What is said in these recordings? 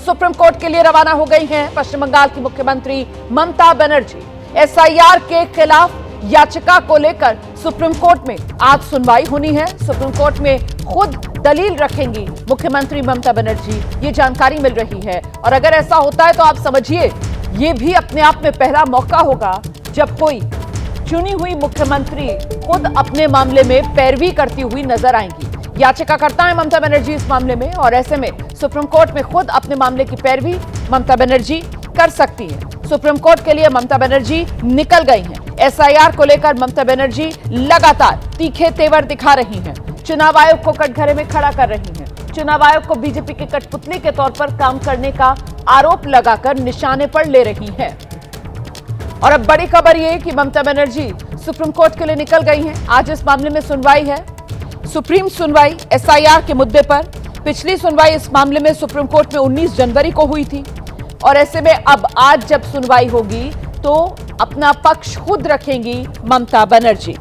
Supreme court के लिए रवाना हो गई हैं पश्चिम बंगाल की मुख्यमंत्री ममता बनर्जी। एसआईआर के खिलाफ याचिका को लेकर सुप्रीम कोर्ट में आज सुनवाई होनी है। सुप्रीम कोर्ट में खुद दलील रखेंगी मुख्यमंत्री ममता बनर्जी, ये जानकारी मिल रही है। और अगर ऐसा होता है तो आप समझिए ये भी अपने आप में पहला मौका होगा जब कोई चुनी हुई मुख्यमंत्री खुद अपने मामले में पैरवी करती हुई नजर आएंगी। याचिकाकर्ता है ममता बनर्जी इस मामले में, और ऐसे में सुप्रीम कोर्ट में खुद अपने मामले की पैरवी ममता बनर्जी कर सकती है। सुप्रीम कोर्ट के लिए ममता बनर्जी निकल गई हैं। एसआईआर को लेकर ममता बनर्जी लगातार तीखे तेवर दिखा रही हैं। चुनाव आयोग को कटघरे में खड़ा कर रही हैं। चुनाव आयोग को बीजेपी के कठपुतली के तौर पर काम करने का आरोप लगाकर निशाने पर ले रही हैं। और अब बड़ी खबर यह कि ममता बनर्जी सुप्रीम कोर्ट के लिए निकल गई हैं। आज इस मामले में सुनवाई है, सुप्रीम सुनवाई एसआईआर के मुद्दे पर। पिछली सुनवाई इस मामले में सुप्रीम कोर्ट में 19 जनवरी को हुई थी, और ऐसे में अब आज जब सुनवाई होगी तो अपना पक्ष खुद रखेंगी ममता बनर्जी।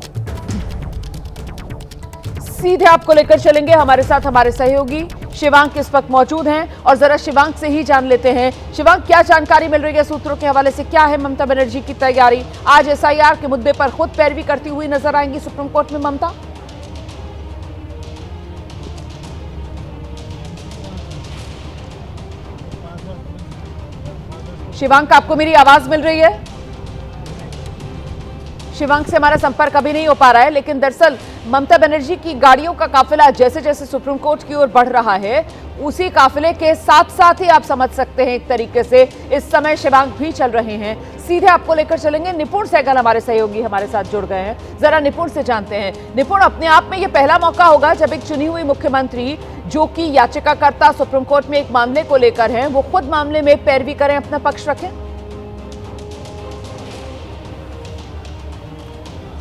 सीधे आपको लेकर चलेंगे, हमारे साथ हमारे सहयोगी शिवांक इस वक्त मौजूद हैं, और जरा शिवांक से ही जान लेते हैं। शिवांक, क्या जानकारी मिल रही है सूत्रों के हवाले से? क्या है ममता बनर्जी की तैयारी? आज एसआईआर के मुद्दे पर खुद पैरवी करती हुई नजर आएंगी सुप्रीम कोर्ट में ममता? शिवांक, आपको मेरी आवाज मिल रही है? शिवांक से हमारा संपर्क अभी नहीं हो पा रहा है, लेकिन दरअसल ममता बनर्जी की गाड़ियों का काफिला जैसे जैसे सुप्रीम कोर्ट की ओर बढ़ रहा है, उसी काफिले के साथ साथ ही आप समझ सकते हैं एक तरीके से इस समय शिवांक भी चल रहे हैं। सीधे आपको लेकर चलेंगे। निपुण सहगल हमारे सहयोगी हमारे साथ जुड़ गए हैं, जरा निपुण से जानते हैं। निपुण, अपने आप में यह पहला मौका होगा जब एक चुनी हुई मुख्यमंत्री जो कि याचिकाकर्ता सुप्रीम कोर्ट में एक मामले को लेकर हैं, वो खुद मामले में पैरवी करें, अपना पक्ष रखें।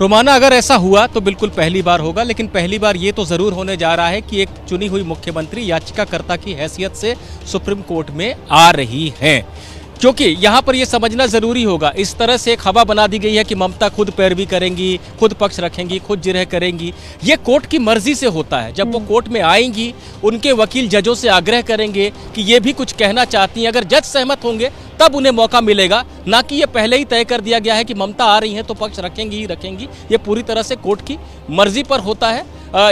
रोमाना, अगर ऐसा हुआ तो बिल्कुल पहली बार होगा, लेकिन पहली बार ये तो जरूर होने जा रहा है कि एक चुनी हुई मुख्यमंत्री याचिकाकर्ता की हैसियत से सुप्रीम कोर्ट में आ रही हैं। क्योंकि यहाँ पर यह समझना जरूरी होगा, इस तरह से एक हवा बना दी गई है कि ममता खुद पैरवी करेंगी, खुद पक्ष रखेंगी, खुद जिरह करेंगी। ये कोर्ट की मर्जी से होता है। जब वो कोर्ट में आएंगी, उनके वकील जजों से आग्रह करेंगे कि ये भी कुछ कहना चाहती हैं, अगर जज सहमत होंगे तब उन्हें मौका मिलेगा, ना कि ये पहले ही तय कर दिया गया है कि ममता आ रही हैं तो पक्ष रखेंगी ही रखेंगी। ये पूरी तरह से कोर्ट की मर्जी पर होता है।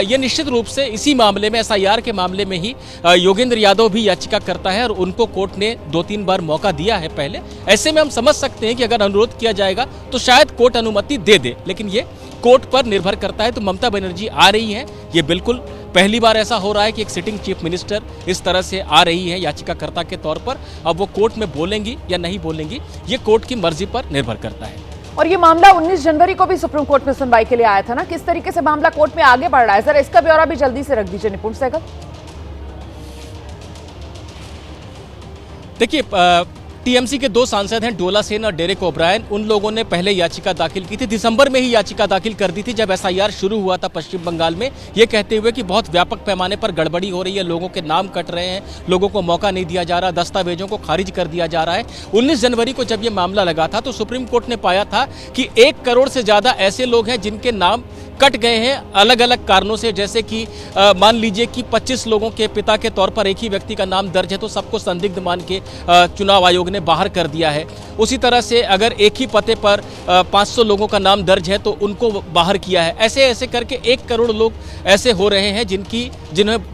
ये निश्चित रूप से इसी मामले में, एसआईआर के मामले में ही योगेंद्र यादव भी याचिका करता है, और उनको कोर्ट ने 2-3 बार मौका दिया है पहले। ऐसे में हम समझ सकते हैं कि अगर अनुरोध किया जाएगा तो शायद कोर्ट अनुमति दे दे, लेकिन ये कोर्ट पर निर्भर करता है। तो ममता बनर्जी आ रही हैं, ये बिल्कुल पहली बार ऐसा हो रहा है कि एक सिटिंग चीफ मिनिस्टर इस तरह से आ रही है याचिकाकर्ता के तौर पर। अब वो कोर्ट में बोलेंगी या नहीं बोलेंगी, ये कोर्ट की मर्जी पर निर्भर करता है। और ये मामला 19 जनवरी को भी सुप्रीम कोर्ट में सुनवाई के लिए आया था ना, किस तरीके से मामला कोर्ट में आगे बढ़ रहा है, जरा इसका ब्यौरा भी जल्दी से रख दीजिए निपुण सहगल। देखिए, टीएमसी के 2 सांसद हैं, डोला सेन और डेरेक ओब्रायन। उन लोगों ने पहले याचिका दाखिल की थी, दिसंबर में ही याचिका दाखिल कर दी थी जब एसआईआर शुरू हुआ था पश्चिम बंगाल में, ये कहते हुए कि बहुत व्यापक पैमाने पर गड़बड़ी हो रही है, लोगों के नाम कट रहे हैं, लोगों को मौका नहीं दिया जा रहा, दस्तावेजों को खारिज कर दिया जा रहा है। 19 जनवरी को जब ये मामला लगा था तो सुप्रीम कोर्ट ने पाया था कि 1 करोड़ से ज्यादा ऐसे लोग हैं जिनके नाम कट गए हैं अलग अलग कारणों से। जैसे कि मान लीजिए कि 25 लोगों के पिता के तौर पर एक ही व्यक्ति का नाम दर्ज है, तो सबको संदिग्ध मान के चुनाव आयोग ने बाहर कर दिया है। उसी तरह से अगर एक ही पते पर 500 लोगों का नाम दर्ज है तो उनको बाहर किया है। ऐसे ऐसे करके 1 करोड़ लोग ऐसे हो रहे हैं जिन्हें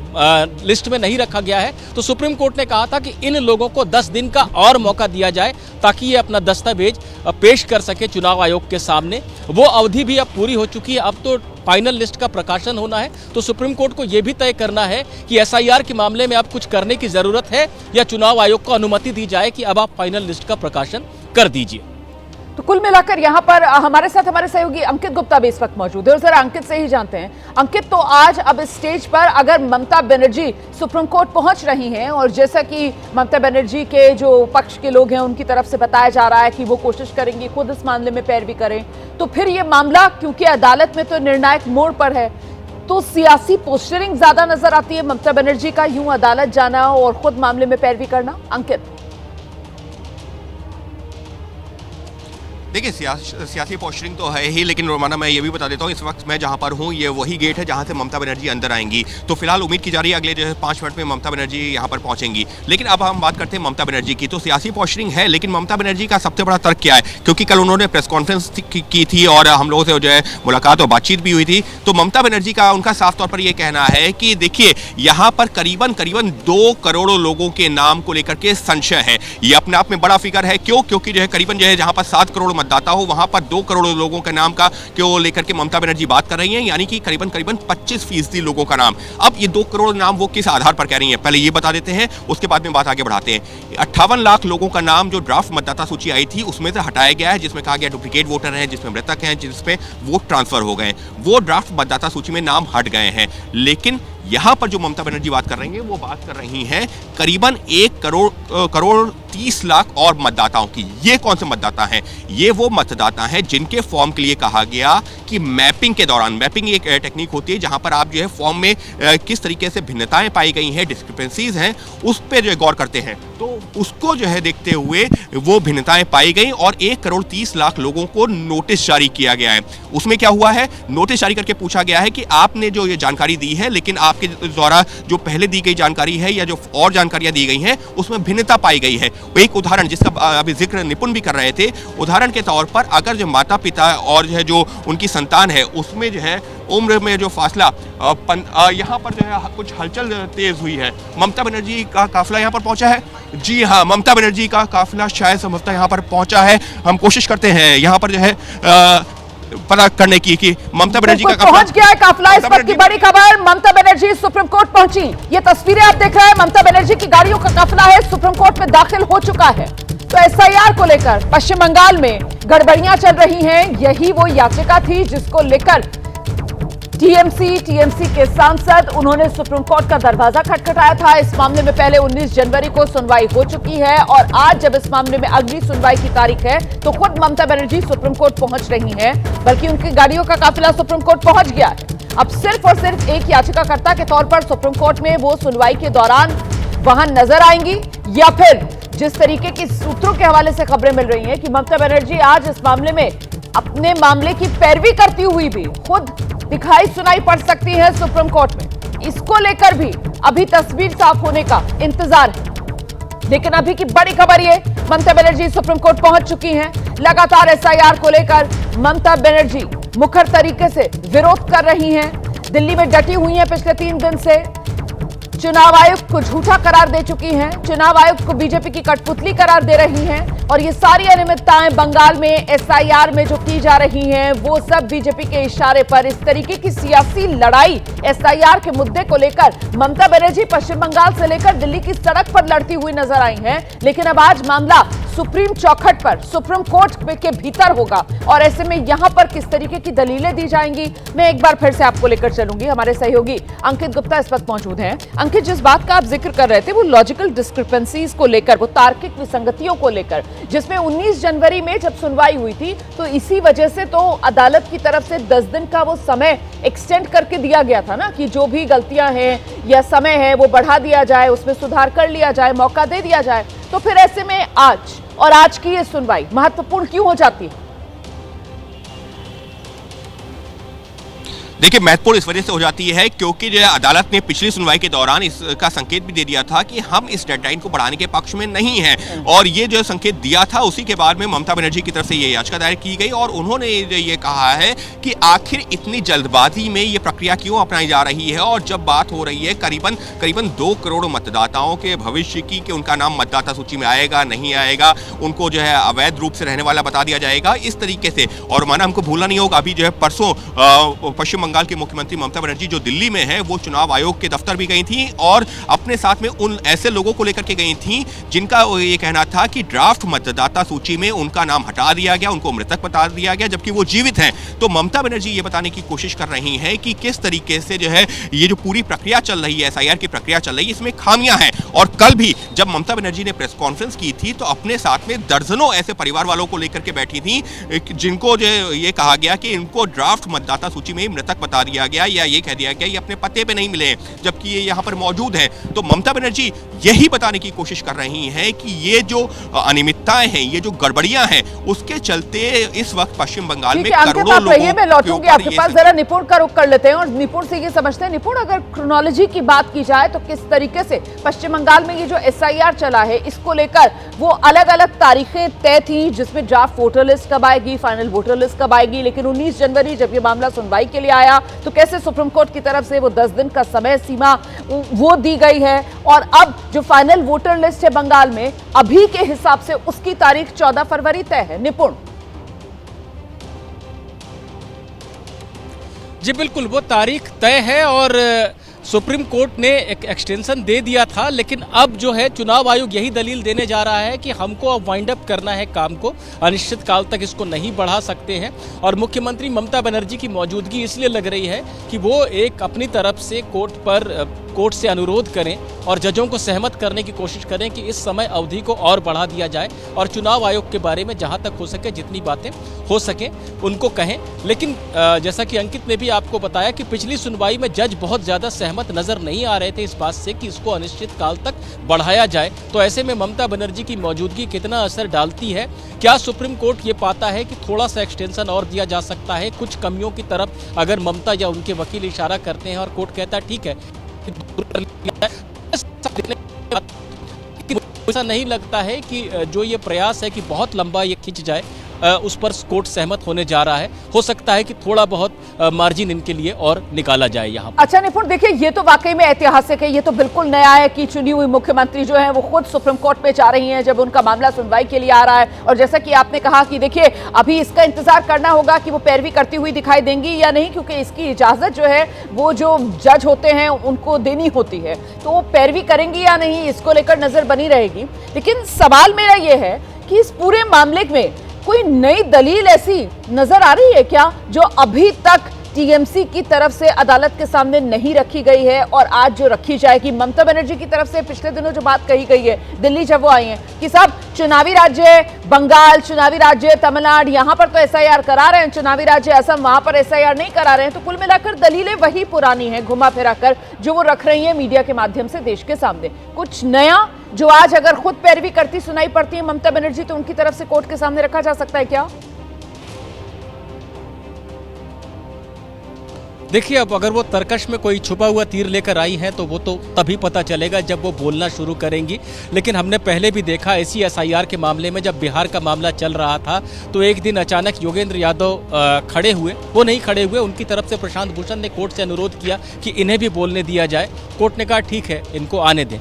लिस्ट में नहीं रखा गया है। तो सुप्रीम कोर्ट ने कहा था कि इन लोगों को 10 दिन का और मौका दिया जाए ताकि ये अपना दस्तावेज पेश कर सके चुनाव आयोग के सामने। वो अवधि भी अब पूरी हो चुकी है, अब तो फाइनल लिस्ट का प्रकाशन होना है। तो सुप्रीम कोर्ट को यह भी तय करना है कि एसआईआर के मामले में अब कुछ करने की जरूरत है या चुनाव आयोग को अनुमति दी जाए कि अब आप फाइनल लिस्ट का प्रकाशन कर दीजिए। तो कुल मिलाकर यहाँ पर हमारे साथ हमारे सहयोगी अंकित गुप्ता भी इस वक्त मौजूद है, और जरा अंकित से ही जानते हैं। अंकित, तो आज अब इस स्टेज पर अगर ममता बनर्जी सुप्रीम कोर्ट पहुंच रही हैं, और जैसा कि ममता बनर्जी के जो पक्ष के लोग हैं उनकी तरफ से बताया जा रहा है कि वो कोशिश करेंगी खुद इस मामले में पैरवी करें, तो फिर ये मामला क्योंकि अदालत में तो निर्णायक मोड़ पर है, तो सियासी पोस्टरिंग ज्यादा नजर आती है ममता बनर्जी का, यूं अदालत जाना और खुद मामले में पैरवी करना। अंकित, देखिए सियासी पोस्टरिंग तो है ही, लेकिन रोमाना मैं ये भी बता देता हूँ, इस वक्त मैं जहाँ पर हूँ ये वही गेट है जहाँ से ममता बनर्जी अंदर आएंगी। तो फिलहाल उम्मीद की जा रही है अगले जो है 5 मिनट में ममता बनर्जी यहाँ पर पहुँचेंगी। लेकिन अब हम बात करते हैं ममता बनर्जी की। तो सियासी पोस्टरिंग है, लेकिन ममता बनर्जी का सबसे बड़ा तर्क क्या है, क्योंकि कल उन्होंने प्रेस कॉन्फ्रेंस की थी और हम लोगों से जो है मुलाकात और बातचीत भी हुई थी। तो ममता बनर्जी का उनका साफ तौर पर यह कहना है कि देखिए यहाँ पर करीबन 2 करोड़ लोगों के नाम को लेकर के संशय है। ये अपने आप में बड़ा फिगर है। क्यों? क्योंकि जो है करीबन जो है जहाँ पर 7 करोड़ मतदाता हो वहाँ पर 2 करोड़ लोगों के नाम का क्यों लेकर के ममता बनर्जी बात कर रही हैं, यानी कि करीबन 25% लोगों का नाम। अब ये 2 करोड़ नाम वो किस आधार पर कह रही हैं, पहले ये बता देते हैं, उसके बाद में बात आगे बढ़ाते हैं। 58 लाख लोगों का नाम जो ड्राफ्ट मतदाता सूची आई थी उसमें से हटाया गया है, जिसमें कहा गया डुप्लीकेट वोटर हैं, जिसमें मृतक हैं, जिसमें वोट ट्रांसफर हो गए। वो ड्राफ्ट मतदाता सूची में नाम हट गए हैं। लेकिन यहां पर जो ममता बनर्जी बात कर रही हैं वो बात कर रही हैं करीबन 1 करोड़ 30 लाख और मतदाताओं की। ये कौन से मतदाता हैं? ये वो मतदाता हैं जिनके फॉर्म के लिए कहा गया कि मैपिंग के दौरान, मैपिंग एक टेक्निक होती है जहां पर आप जो है फॉर्म में किस तरीके से भिन्नताएं पाई गई हैं, डिस्क्रिपेंसीज हैं, उस पर जो है गौर करते हैं। तो उसको जो है देखते हुए वो भिन्नताएं पाई गई और 1 करोड़ 30 लाख लोगों को नोटिस जारी किया गया है। उसमें क्या हुआ है, नोटिस जारी करके पूछा गया है कि आपने जो ये जानकारी दी है, लेकिन आपके द्वारा जो पहले दी गई जानकारी है या जो और जानकारियां दी गई हैं उसमें भिन्नता पाई गई है। एक उदाहरण जिसका अभी जिक्र निपुण भी कर रहे थे, उदाहरण के तौर पर अगर जो माता पिता और जो है जो उनकी संतान है उसमें जो है उम्र में जो फासला यहाँ पर जो है कुछ हलचल तेज हुई है। ममता बनर्जी का काफिला यहाँ पर पहुंचा है। जी हाँ, ममता बनर्जी का काफिला शायद संभवतः यहाँ पर पहुंचा है। हम कोशिश करते हैं यहाँ पर जो है पता करने की कि ममता बनर्जी का पहुंच गया है काफिला। इस वक्त की बड़ी खबर, ममता बनर्जी सुप्रीम कोर्ट पहुंची। ये तस्वीरें आप देख रहे हैं, ममता बनर्जी की गाड़ियों का काफिला है सुप्रीम कोर्ट में दाखिल हो चुका है। तो एसआईआर को लेकर पश्चिम बंगाल में गड़बड़ियां चल रही हैं। यही वो याचिका थी जिसको लेकर टीएमसी के सांसद उन्होंने सुप्रीम कोर्ट का दरवाजा खटखटाया था। इस मामले में पहले 19 जनवरी को सुनवाई हो चुकी है और आज जब इस मामले में अगली सुनवाई की तारीख है तो खुद ममता बनर्जी सुप्रीम कोर्ट पहुंच रही हैं, बल्कि उनकी गाड़ियों का काफिला सुप्रीम कोर्ट पहुंच गया है। अब सिर्फ और सिर्फ एक याचिकाकर्ता के तौर पर सुप्रीम कोर्ट में वो सुनवाई के दौरान वहां नजर आएंगी, या फिर जिस तरीके की सूत्रों के हवाले से खबरें मिल रही हैं कि ममता बनर्जी आज इस मामले में अपने मामले की पैरवी करती हुई भी खुद दिखाई सुनाई पड़ सकती है सुप्रीम कोर्ट में। इसको लेकर भी अभी तस्वीर साफ होने का इंतजार है। लेकिन अभी की बड़ी खबर ये, ममता बनर्जी सुप्रीम कोर्ट पहुंच चुकी हैं। लगातार एसआईआर को लेकर ममता बनर्जी मुखर तरीके से विरोध कर रही हैं। दिल्ली में डटी हुई हैं पिछले 3 दिन से। चुनाव आयुक्त को झूठा करार दे चुकी हैं, चुनाव आयुक्त को बीजेपी की कठपुतली करार दे रही हैं और ये सारी अनियमितताएं बंगाल में एसआईआर में जो की जा रही हैं वो सब बीजेपी के इशारे पर। इस तरीके की सियासी लड़ाई एसआईआर के मुद्दे को लेकर ममता बनर्जी पश्चिम बंगाल से लेकर दिल्ली की सड़क पर लड़ती हुई नजर आई हैं। लेकिन अब आज मामला सुप्रीम चौखट पर, सुप्रीम कोर्ट के भीतर होगा और ऐसे में यहां पर किस तरीके की दलीलें दी जाएंगी, मैं एक बार फिर से आपको लेकर चलूंगी। हमारे सहयोगी अंकित गुप्ता इस वक्त मौजूद हैं। अंकित, जिस बात का आप जिक्र कर रहे थे वो लॉजिकल डिस्क्रिपेंसीज को लेकर, वो तार्किक विसंगतियों को लेकर, जिसमें 19 जनवरी में जब सुनवाई हुई थी तो इसी वजह से तो अदालत की तरफ से 10 दिन का वो समय एक्सटेंड करके दिया गया था ना, कि जो भी गलतियां हैं या समय है वो बढ़ा दिया जाए, उसमें सुधार कर लिया जाए, मौका दे दिया जाए। तो फिर ऐसे में आज की ये सुनवाई महत्वपूर्ण क्यों हो जाती है? देखिए, महत्वपूर्ण इस वजह से हो जाती है क्योंकि जो अदालत ने पिछली सुनवाई के दौरान इसका संकेत भी दे दिया था कि हम इस डेडलाइन को बढ़ाने के पक्ष में नहीं हैं, और ये जो संकेत दिया था उसी के बाद में ममता बनर्जी की तरफ से ये याचिका दायर की गई और उन्होंने ये कहा है कि आखिर इतनी जल्दबाजी में ये प्रक्रिया क्यों अपनाई जा रही है। और जब बात हो रही है करीबन 2 करोड़ मतदाताओं के भविष्य की कि उनका नाम मतदाता सूची में आएगा नहीं आएगा, उनको जो है अवैध रूप से रहने वाला बता दिया जाएगा, इस तरीके से। और माना हमको भूलना नहीं होगा, अभी जो है परसों पश्चिम बंगाल की मुख्यमंत्री ममता बनर्जी जो दिल्ली में है वो चुनाव आयोग के दफ्तर भी गई थी और अपने साथ में उन ऐसे लोगों को लेकर के गई थी जिनका ये कहना था कि ड्राफ्ट मतदाता सूची में उनका नाम हटा दिया गया, उनको मृतक बता दिया गया, जबकि वो जीवित हैं। तो ममता बनर्जी ये बताने की कोशिश कर रही हैं कि किस तरीके से जो है ये जो पूरी प्रक्रिया चल रही है, एसआईआर की प्रक्रिया चल रही है, इसमें खामियां हैं। और कल भी जब ममता बनर्जी ने प्रेस कॉन्फ्रेंस की थी तो अपने साथ में दर्जनों ऐसे परिवार वालों को लेकर के बैठी थी जिनको जो ये कहा गया कि इनको ड्राफ्ट मतदाता सूची में ही मृतक बता दिया गया या ये कह दिया गया ये अपने पते पे नहीं मिले जबकि ये यहाँ पर मौजूद हैं। तो ममता बनर्जी यही बताने की कोशिश कर रही हैं कि ये जो अनियमितताएं हैं, ये जो गड़बड़ियां हैं, उसके चलते इस वक्त पश्चिम बंगाल में करोड़ों लोगों मैं लौटूंगी आपके पास, जरा निपुण का रुख कर लेते हैं और निपुण से ये समझते हैं। निपुण, अगर क्रोनोलॉजी की बात की जाए तो किस तरीके से पश्चिम बंगाल में ये जो एसआईआर चला है इसको लेकर वो अलग अलग तारीखें तय थी जिसमें ड्राफ्ट वोटर लिस्ट कब आएगी, फाइनल वोटर लिस्ट कब आएगी, लेकिन 19 जनवरी जब ये मामला सुनवाई के लिए आया तो कैसे सुप्रीम कोर्ट की तरफ से वो 10 दिन का समय सीमा वो दी गई है और अब जो फाइनल वोटर लिस्ट है बंगाल में अभी के हिसाब से उसकी तारीख 14 फरवरी तय है। निपुण जी बिल्कुल, वो तारीख तय है और सुप्रीम कोर्ट ने एक एक्सटेंशन दे दिया था, लेकिन अब जो है चुनाव आयोग यही दलील देने जा रहा है कि हमको अब वाइंड अप करना है काम को, अनिश्चित काल तक इसको नहीं बढ़ा सकते हैं। और मुख्यमंत्री ममता बनर्जी की मौजूदगी इसलिए लग रही है कि वो एक अपनी तरफ से कोर्ट से अनुरोध करें और जजों को सहमत करने की कोशिश करें कि इस समय अवधि को और बढ़ा दिया जाए और चुनाव आयोग के बारे में जहां तक हो सके जितनी बातें हो सकें उनको कहें। लेकिन जैसा कि अंकित ने भी आपको बताया कि पिछली सुनवाई में जज बहुत ज़्यादा सहमत नजर नहीं आ रहे थे इस बात से कि इसको अनिश्चित काल तक बढ़ाया जाए। तो ऐसे में ममता बनर्जी की मौजूदगी कितना असर डालती है, क्या सुप्रीम कोर्ट ये पाता है कि थोड़ा सा एक्सटेंशन और दिया जा सकता है कुछ कमियों की तरफ अगर ममता या उनके वकील इशारा करते हैं और कोर्ट कहता है ठीक है, ऐसा नहीं लगता है कि जो ये प्रयास है कि बहुत लंबा ये खिंच जाए उस पर कोर्ट सहमत होने जा रहा है। हो सकता है कि थोड़ा बहुत मार्जिन इनके लिए और निकाला जाए यहाँ। अच्छा निपुण, देखिए ये तो वाकई में ऐतिहासिक है, ये तो बिल्कुल नया है कि चुनी हुई मुख्यमंत्री जो है वो खुद सुप्रीम कोर्ट में जा रही हैं जब उनका मामला सुनवाई के लिए आ रहा है। और जैसा कि आपने कहा कि देखिए अभी इसका इंतजार करना होगा कि वो पैरवी करती हुई दिखाई देंगी या नहीं, क्योंकि इसकी इजाजत जो है वो जो जज होते हैं उनको देनी होती है, तो वो पैरवी करेंगी या नहीं इसको लेकर नजर बनी रहेगी। लेकिन सवाल मेरा ये है कि इस पूरे मामले में कोई नई दलील ऐसी नजर आ रही है क्या जो अभी तक टीएमसी की तरफ से अदालत के सामने नहीं रखी गई है और आज जो रखी जाएगी? ममता बनर्जी की तरफ से पिछले दिनों जो बात कही गई है दिल्ली जब वो आई हैं कि साहब चुनावी राज्य बंगाल, चुनावी राज्य तमिलनाडु, यहां पर तो एसआईआर करा रहे हैं, चुनावी राज्य असम वहां पर एसआईआर नहीं करा रहे हैं। तो कुल मिलाकर दलीलें वही पुरानी हैं घुमा फिरा कर जो वो रख रही है मीडिया के माध्यम से देश के सामने। कुछ नया जो आज अगर खुद पैरवी करती सुनाई पड़ती है ममता बनर्जी तो उनकी तरफ से कोर्ट के सामने रखा जा सकता है क्या? देखिए, अब अगर वो तर्कश में कोई छुपा हुआ तीर लेकर आई हैं तो वो तो तभी पता चलेगा जब वो बोलना शुरू करेंगी। लेकिन हमने पहले भी देखा ऐसी एसआईआर के मामले में जब बिहार का मामला चल रहा था तो एक दिन अचानक योगेंद्र यादव खड़े हुए, वो नहीं खड़े हुए, उनकी तरफ से प्रशांत भूषण ने कोर्ट से अनुरोध किया कि इन्हें भी बोलने दिया जाए। कोर्ट ने कहा ठीक है, इनको आने दें।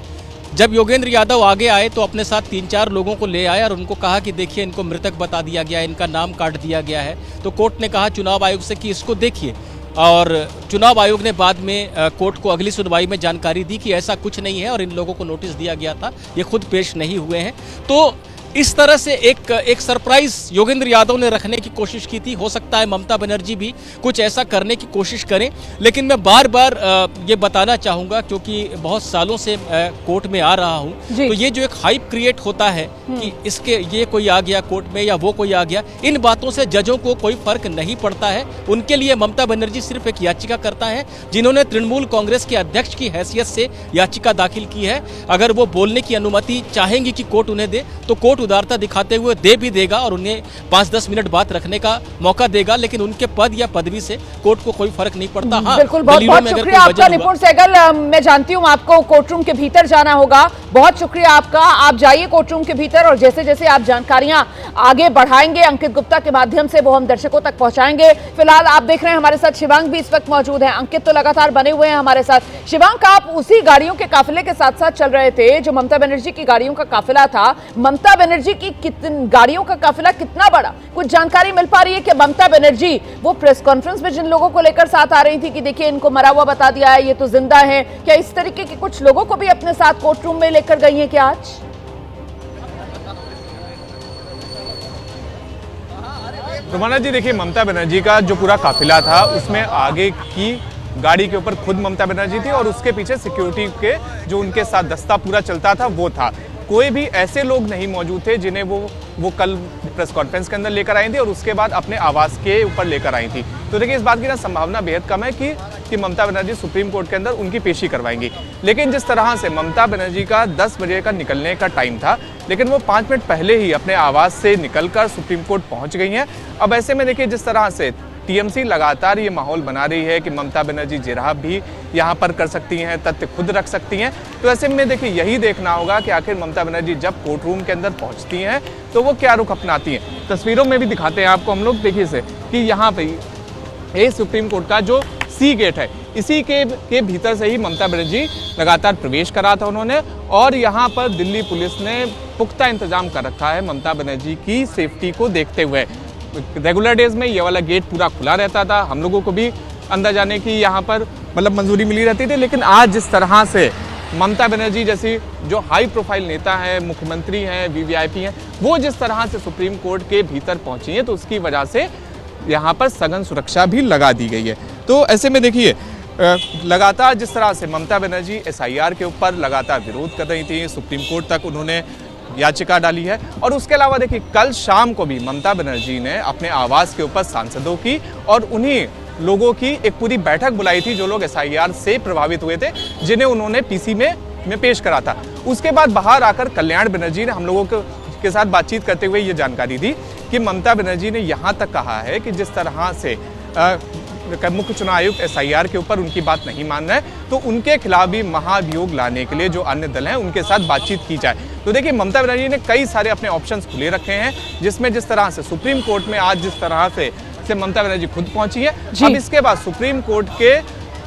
जब योगेंद्र यादव आगे आए तो अपने साथ 3-4 लोगों को ले आए और उनको कहा कि देखिए इनको मृतक बता दिया गया है, इनका नाम काट दिया गया है। तो कोर्ट ने कहा चुनाव आयोग से कि इसको देखिए, और चुनाव आयोग ने बाद में कोर्ट को अगली सुनवाई में जानकारी दी कि ऐसा कुछ नहीं है और इन लोगों को नोटिस दिया गया था, ये खुद पेश नहीं हुए हैं। तो इस तरह से एक सरप्राइज योगेंद्र यादव ने रखने की कोशिश की थी। हो सकता है ममता बनर्जी भी कुछ ऐसा करने की कोशिश करें। लेकिन मैं बार बार ये बताना चाहूँगा क्योंकि बहुत सालों से कोर्ट में आ रहा हूँ, तो ये जो एक हाइप क्रिएट होता है कि इसके ये कोई आ गया कोर्ट में या वो कोई आ गया, इन बातों से जजों को कोई फर्क नहीं पड़ता है। उनके लिए ममता बनर्जी सिर्फ एक याचिका करता है जिन्होंने तृणमूल कांग्रेस के अध्यक्ष की हैसियत से याचिका दाखिल की है। अगर वो बोलने की अनुमति चाहेंगी कि कोर्ट उन्हें दे तो कोर्ट उदारता दिखाते हुए दे भी देगा और उन्हें 5-10 मिनट बात रखने का मौका देगा। लेकिन उनके पद या पदवी से कोर्ट को कोई फर्क नहीं पड़ता। हाँ, बिल्कुल, बहुत बहुत शुक्रिया आपका निपुण सहगल। मैं जानती हूँ आपको कोर्टरूम के भीतर जाना होगा, बहुत शुक्रिया आपका। आप जाइए कोर्टरूम के भीतर और जैसे जैसे आप जानकारियां आगे बढ़ाएंगे अंकित गुप्ता के माध्यम से वो हम दर्शकों तक पहुंचाएंगे। फिलहाल आप देख रहे हैं हमारे साथ शिवांग भी इस वक्त मौजूद है, अंकित तो लगातार बने हुए हैं हमारे साथ। शिवांग, आप उसी गाड़ियों के काफिले के साथ साथ चल रहे थे जो ममता बनर्जी की गाड़ियों का काफिला था। ममता बनर्जी की गाड़ियों का काफिला कितना बड़ा, कुछ जानकारी मिल पा रही है कि ममता बनर्जी वो प्रेस कॉन्फ्रेंस में जिन लोगों को लेकर साथ आ रही थी कि देखिए इनको मरा हुआ बता दिया है, ये तो जिंदा है, क्या इस तरीके के कुछ लोगों को भी अपने साथ कोर्टरूम में लेकर गई है क्या आज? रोमाना जी, देखिए ममता बनर्जी का जो पूरा काफिला था उसमें आगे की गाड़ी के ऊपर खुद ममता बनर्जी थी और उसके पीछे सिक्योरिटी के जो उनके साथ दस्ता पूरा चलता था वो था। कोई भी ऐसे लोग नहीं मौजूद थे जिन्हें वो कल प्रेस कॉन्फ्रेंस के अंदर लेकर आई थी और उसके बाद अपने आवास के ऊपर लेकर आई थी। तो देखिए इस बात की ना संभावना बेहद कम है कि ममता बनर्जी सुप्रीम कोर्ट के अंदर उनकी पेशी करवाएंगी। लेकिन जिस तरह से ममता बनर्जी का 10 बजे का निकलने का टाइम था, लेकिन वो 5 मिनट पहले ही अपने आवास से निकलकर सुप्रीम कोर्ट पहुंच गई हैं। अब ऐसे में देखिए जिस तरह से टीएमसी लगातार ये माहौल बना रही है कि ममता बनर्जी जिरह भी यहाँ पर कर सकती हैं, तथ्य खुद रख सकती हैं। तो ऐसे में देखिए यही देखना होगा कि आखिर ममता बनर्जी जब कोर्ट रूम के अंदर पहुँचती हैं तो वो क्या रुख अपनाती हैं। तस्वीरों में भी दिखाते हैं आपको हम लोग, देखिए से कि यहाँ पे ये सुप्रीम कोर्ट का जो सी गेट है, इसी के भीतर से ही ममता बनर्जी लगातार प्रवेश करा था उन्होंने। और यहाँ पर दिल्ली पुलिस ने पुख्ता इंतजाम कर रखा है ममता बनर्जी की सेफ्टी को देखते हुए। रेगुलर डेज में ये वाला गेट पूरा खुला रहता था, हम लोगों को भी अंदर जाने की यहाँ पर मतलब मंजूरी मिली रहती थी। लेकिन आज जिस तरह से ममता बनर्जी जैसी जो हाई प्रोफाइल नेता है, मुख्यमंत्री हैं, वीवीआईपी हैं, वो जिस तरह से सुप्रीम कोर्ट के भीतर पहुंची है तो उसकी वजह से यहाँ पर सघन सुरक्षा भी लगा दी गई है। तो ऐसे में देखिए लगातार जिस तरह से ममता बनर्जी एसआईआर के ऊपर लगातार विरोध कर रही थी, सुप्रीम कोर्ट तक उन्होंने याचिका डाली है। और उसके अलावा देखिए कल शाम को भी ममता बनर्जी ने अपने आवास के ऊपर सांसदों की और उन्हीं लोगों की एक पूरी बैठक बुलाई थी जो लोग एसआईआर से प्रभावित हुए थे, जिन्हें उन्होंने पीसी में पेश करा था। उसके बाद बाहर आकर कल्याण बनर्जी ने हम लोगों के साथ बातचीत करते हुए ये जानकारी दी कि ममता बनर्जी ने यहाँ तक कहा है कि जिस तरह से मुख्य चुनाव आयुक्त एसआईआर के ऊपर उनकी बात नहीं मान रहे हैं तो उनके खिलाफ भी महाभियोग लाने के लिए जो अन्य दल हैं उनके साथ बातचीत की जाए। तो देखिए ममता बनर्जी ने कई सारे अपने ऑप्शंस खुले रखे हैं, जिसमें जिस तरह से सुप्रीम कोर्ट में आज जिस तरह से ममता बनर्जी खुद पहुंची है, अब इसके बाद सुप्रीम कोर्ट के